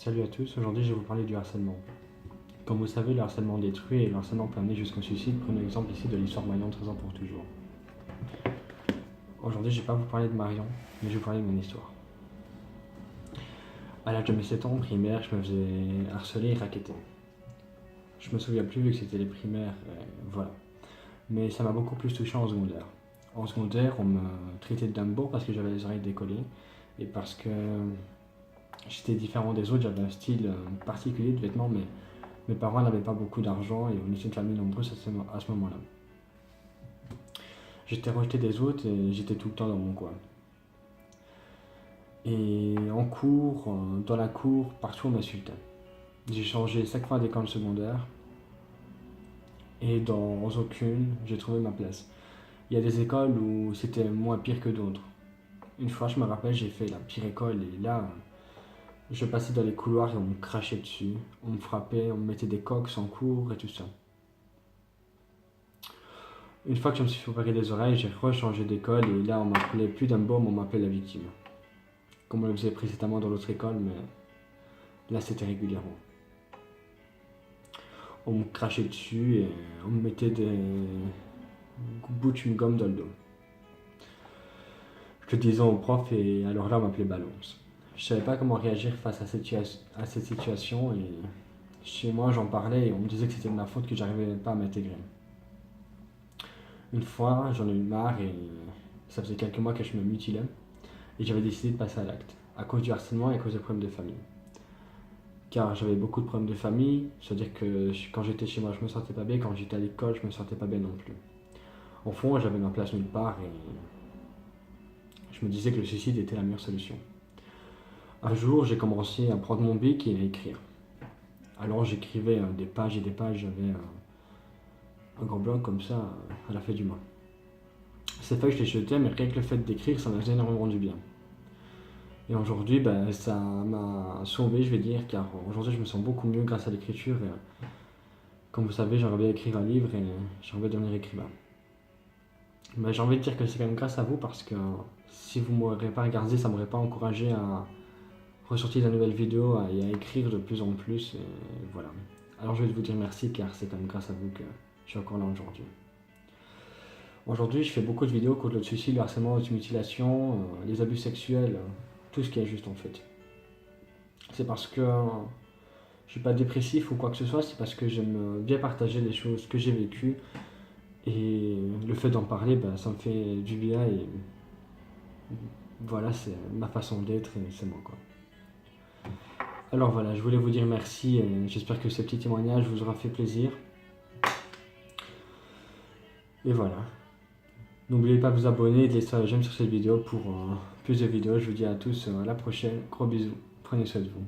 Salut à tous, aujourd'hui je vais vous parler du harcèlement. Comme vous savez, le harcèlement détruit et le harcèlement peut amener jusqu'au suicide. Prenons l'exemple ici de l'histoire de Marion, 13 ans pour toujours. Aujourd'hui je ne vais pas vous parler de Marion, mais je vais vous parler de mon histoire. À l'âge de mes 7 ans, en primaire, je me faisais harceler et racketter. Je me souviens plus vu que c'était les primaires, voilà. Mais ça m'a beaucoup plus touché en secondaire. En secondaire, on me traitait de Dumbo parce que j'avais les oreilles décollées et parce que j'étais différent des autres, j'avais un style particulier de vêtements, mais mes parents n'avaient pas beaucoup d'argent et on était une famille nombreuse à ce moment-là. J'étais rejeté des autres et j'étais tout le temps dans mon coin. Et en cours, dans la cour, partout on m'insultait. J'ai changé 5 fois d'école secondaire et dans aucune j'ai trouvé ma place. Il y a des écoles où c'était moins pire que d'autres. Une fois, je me rappelle, j'ai fait la pire école et là, je passais dans les couloirs et on me crachait dessus, on me frappait, on me mettait des coques en cours et tout ça. Une fois que je me suis fait opérer des oreilles, j'ai rechangé d'école et là on m'appelait plus d'un baume, on m'appelait la victime. Comme on le faisait précédemment dans l'autre école, mais là c'était régulièrement. On me crachait dessus et on me mettait des bouts de chewing-gum dans le dos. Je le disais au prof et alors là on m'appelait Balance. Je savais pas comment réagir face à cette situation et chez moi j'en parlais et on me disait que c'était de ma faute que j'arrivais pas à m'intégrer. Une fois j'en ai eu marre et ça faisait quelques mois que je me mutilais et j'avais décidé de passer à l'acte à cause du harcèlement et à cause des problèmes de famille. Car j'avais beaucoup de problèmes de famille, c'est-à-dire que quand j'étais chez moi je me sentais pas bien, quand j'étais à l'école je me sentais pas bien non plus. Au fond j'avais ma place nulle part et je me disais que le suicide était la meilleure solution. Un jour, j'ai commencé à prendre mon bic et à écrire. Alors j'écrivais des pages et des pages, j'avais un grand bloc comme ça à la fin du mois. Ces feuilles, je les jetais, mais rien que le fait d'écrire, ça m'a fait énormément du bien. Et aujourd'hui, ça m'a sauvé, je vais dire, car aujourd'hui, je me sens beaucoup mieux grâce à l'écriture. Et, comme vous savez, j'aimerais bien écrire un livre et j'aimerais devenir écrivain. Mais j'ai envie de dire que c'est quand même grâce à vous, parce que si vous ne m'aurez pas regardé, ça ne m'aurait pas encouragé à ressortir de nouvelles vidéos et à écrire de plus en plus. Et voilà. Alors je vais vous dire merci, car c'est quand même grâce à vous que je suis encore là aujourd'hui. Aujourd'hui, je fais beaucoup de vidéos contre le suicide, le harcèlement, les mutilations, les abus sexuels, tout ce qui est juste en fait. C'est parce que je suis pas dépressif ou quoi que ce soit, c'est parce que j'aime bien partager les choses que j'ai vécues et le fait d'en parler, ça me fait du bien et voilà, c'est ma façon d'être et c'est moi quoi. Alors voilà, je voulais vous dire merci et j'espère que ce petit témoignage vous aura fait plaisir. Et voilà. N'oubliez pas de vous abonner et de laisser un j'aime sur cette vidéo pour plus de vidéos. Je vous dis à tous à la prochaine. Gros bisous. Prenez soin de vous.